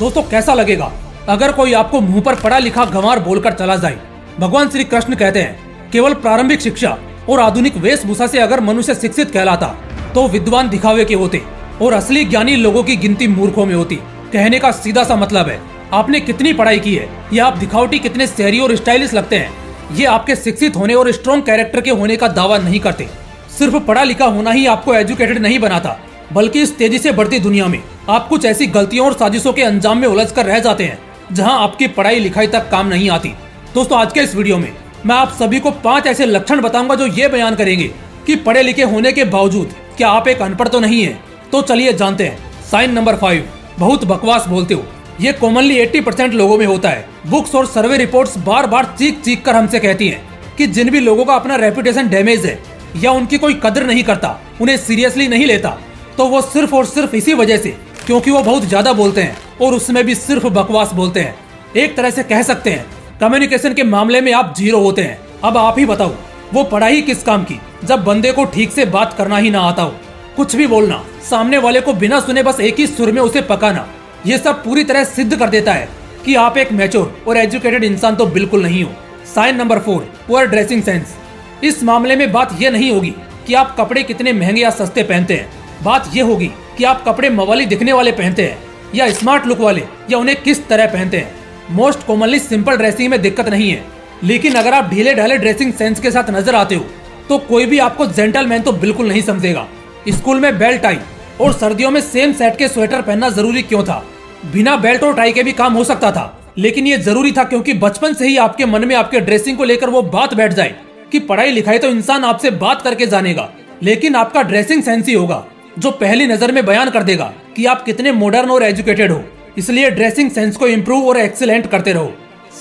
दोस्तों कैसा लगेगा अगर कोई आपको मुंह पर पढ़ा लिखा गंवार बोलकर चला जाए। भगवान श्री कृष्ण कहते हैं केवल प्रारंभिक शिक्षा और आधुनिक वेशभूषा से अगर मनुष्य शिक्षित कहलाता तो विद्वान दिखावे के होते और असली ज्ञानी लोगों की गिनती मूर्खों में होती। कहने का सीधा सा मतलब है आपने कितनी पढ़ाई की है या आप दिखावटी कितने शहरी और स्टाइलिश लगते हैं, ये आपके शिक्षित होने और स्ट्रॉन्ग कैरेक्टर के होने का दावा नहीं करते। सिर्फ पढ़ा लिखा होना ही आपको एजुकेटेड नहीं बनाता, बल्कि इस तेजी से बढ़ती दुनिया में आप कुछ ऐसी गलतियों और साजिशों के अंजाम में उलझ कर रह जाते हैं जहां आपकी पढ़ाई लिखाई तक काम नहीं आती। दोस्तों आज के इस वीडियो में मैं आप सभी को 5 ऐसे लक्षण बताऊंगा जो ये बयान करेंगे कि पढ़े लिखे होने के बावजूद क्या आप एक अनपढ़ तो नहीं है। तो चलिए जानते हैं। साइन नंबर 5, बहुत बकवास बोलते हो। ये कॉमनली 80% लोगों में होता है। बुक्स और सर्वे रिपोर्ट्स बार बार चीख चीख कर हमसे कहती हैं कि जिन भी लोगों का अपना रेपुटेशन डैमेज है या उनकी कोई कदर नहीं करता, उन्हें सीरियसली नहीं लेता, तो वो सिर्फ और सिर्फ इसी वजह से क्योंकि वो बहुत ज्यादा बोलते हैं और उसमें भी सिर्फ बकवास बोलते हैं। एक तरह से कह सकते हैं कम्युनिकेशन के मामले में आप जीरो होते हैं। अब आप ही बताओ वो पढ़ाई किस काम की जब बंदे को ठीक से बात करना ही ना आता हो। कुछ भी बोलना, सामने वाले को बिना सुने बस एक ही सुर में उसे पकाना, ये सब पूरी तरह सिद्ध कर देता है कि आप एक मैच्योर और एजुकेटेड इंसान तो बिल्कुल नहीं हो। Sign number 4, poor dressing sense. इस मामले में बात यह नहीं होगी कि आप कपड़े कितने महंगे या सस्ते पहनते हैं, बात यह होगी कि आप कपड़े मवाली दिखने वाले पहनते हैं या स्मार्ट लुक वाले, या उन्हें किस तरह पहनते हैं। मोस्ट कॉमनली सिंपल ड्रेसिंग में दिक्कत नहीं है, लेकिन अगर आप ढीले ढाले ड्रेसिंग सेंस के साथ नजर आते हो तो कोई भी आपको जेंटलमैन तो बिल्कुल नहीं समझेगा। स्कूल में बेल्ट टाई और सर्दियों में सेम सेट के स्वेटर पहनना जरूरी क्यों था? बिना बेल्ट और टाई के भी काम हो सकता था, लेकिन ये जरूरी था क्योंकि बचपन से ही आपके मन में आपके ड्रेसिंग को लेकर वो बात बैठ जाए कि पढ़ाई लिखाई तो इंसान आपसे बात करके जानेगा, लेकिन आपका ड्रेसिंग सेंस ही होगा जो पहली नजर में बयान कर देगा कि आप कितने मॉडर्न और एजुकेटेड हो। इसलिए ड्रेसिंग सेंस को इम्प्रूव और एक्सीलेंट करते रहो।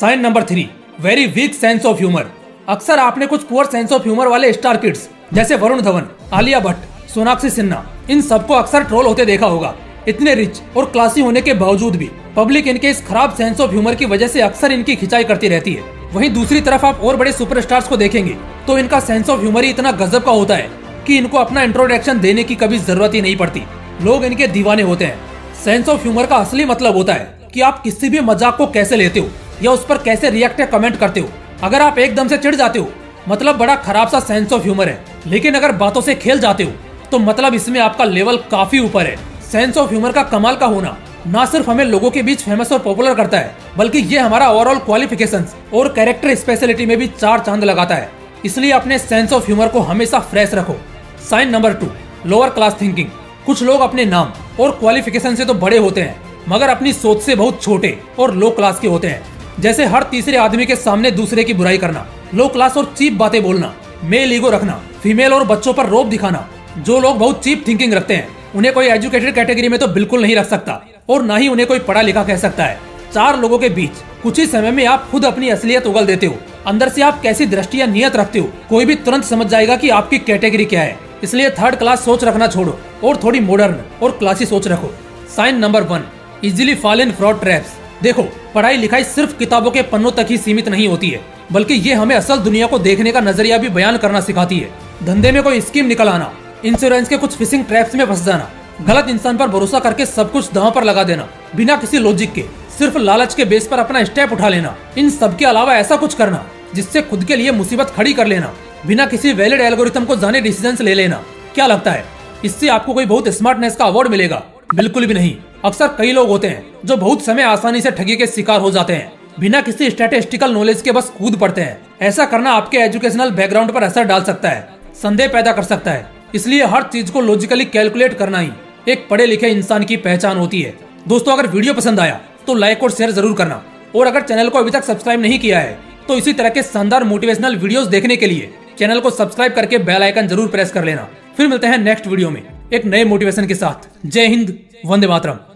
Sign number 3, very weak sense of humour. अक्सर आपने कुछ पुअर सेंस ऑफ ह्यूमर वाले स्टार किड्स जैसे वरुण धवन, आलिया भट्ट, सोनाक्षी सिन्हा, इन सबको अक्सर ट्रोल होते देखा होगा। इतने रिच और क्लासी होने के बावजूद भी पब्लिक इनके इस खराब सेंस ऑफ ह्यूमर की वजह से अक्सर इनकी खिंचाई करती रहती है। वहीं दूसरी तरफ आप और बड़े सुपरस्टार्स को देखेंगे तो इनका सेंस ऑफ ह्यूमर ही इतना गजब का होता है कि इनको अपना इंट्रोडक्शन देने की कभी जरूरत ही नहीं पड़ती, लोग इनके दीवाने होते हैं। सेंस ऑफ ह्यूमर का असली मतलब होता है कि आप किसी भी मजाक को कैसे लेते हो या उस पर कैसे रिएक्ट या कमेंट करते हो। अगर आप एकदम से चिढ़ जाते हो मतलब बड़ा खराब सा सेंस ऑफ ह्यूमर है, लेकिन अगर बातों से खेल जाते हो तो मतलब इसमें आपका लेवल काफी ऊपर है। सेंस ऑफ ह्यूमर का कमाल का होना ना सिर्फ हमें लोगों के बीच फेमस और पॉपुलर करता है, बल्कि ये हमारा ओवरऑल क्वालिफिकेशंस और कैरेक्टर स्पेशलिटी में भी 4 चांद लगाता है। इसलिए अपने सेंस ऑफ ह्यूमर को हमेशा फ्रेश रखो। Sign number 2, lower class thinking. कुछ लोग अपने नाम और क्वालिफिकेशन से तो बड़े होते हैं मगर अपनी सोच से बहुत छोटे और लो क्लास के होते हैं। जैसे हर तीसरे आदमी के सामने दूसरे की बुराई करना, लो क्लास और चीप बातें बोलना, मेल ईगो रखना, फीमेल और बच्चों पर रौब दिखाना। जो लोग बहुत चीप थिंकिंग रखते हैं उन्हें कोई एजुकेटेड कैटेगरी में तो बिल्कुल नहीं रख सकता और ना ही उन्हें कोई पढ़ा लिखा कह सकता है। 4 लोगों के बीच कुछ ही समय में आप खुद अपनी असलियत उगल देते हो। अंदर से आप कैसी दृष्टि या नियत रखते हो कोई भी तुरंत समझ जाएगा कि आपकी कैटेगरी क्या है। इसलिए 3rd क्लास सोच रखना छोड़ो और थोड़ी मॉडर्न और क्लासी सोच रखो। Sign number 1, easily fall in fraud traps. देखो, पढ़ाई लिखाई सिर्फ किताबों के पन्नों तक ही सीमित नहीं होती है, बल्कि ये हमें असल दुनिया को देखने का नजरिया भी बयान करना सिखाती है। धंधे में कोई स्कीम निकल आना, इंश्योरेंस के कुछ फिशिंग ट्रैप्स में फंस जाना, गलत इंसान पर भरोसा करके सब कुछ दांव पर लगा देना, बिना किसी लॉजिक के सिर्फ लालच के बेस पर अपना स्टेप उठा लेना, इन सब के अलावा ऐसा कुछ करना जिससे खुद के लिए मुसीबत खड़ी कर लेना, बिना किसी वैलिड एल्गोरिथम को जाने डिसीजंस ले लेना। क्या लगता है इससे आपको कोई बहुत स्मार्टनेस का अवार्ड मिलेगा? बिल्कुल भी नहीं। अक्सर कई लोग होते हैं जो बहुत समय आसानी से ठगी के शिकार हो जाते हैं, बिना किसी स्टैटिस्टिकल नॉलेज के बस कूद पड़ते हैं। ऐसा करना आपके एजुकेशनल बैकग्राउंड पर असर डाल सकता है, संदेह पैदा कर सकता है। इसलिए हर चीज को लॉजिकली कैलकुलेट करना ही एक पढ़े लिखे इंसान की पहचान होती है। दोस्तों अगर वीडियो पसंद आया तो लाइक और शेयर जरूर करना, और अगर चैनल को अभी तक सब्सक्राइब नहीं किया है तो इसी तरह के शानदार मोटिवेशनल वीडियोस देखने के लिए चैनल को सब्सक्राइब करके बेल आइकन जरूर प्रेस कर लेना। फिर मिलते हैं नेक्स्ट वीडियो में एक नए मोटिवेशन के साथ। जय हिंद, वंदे मातरम।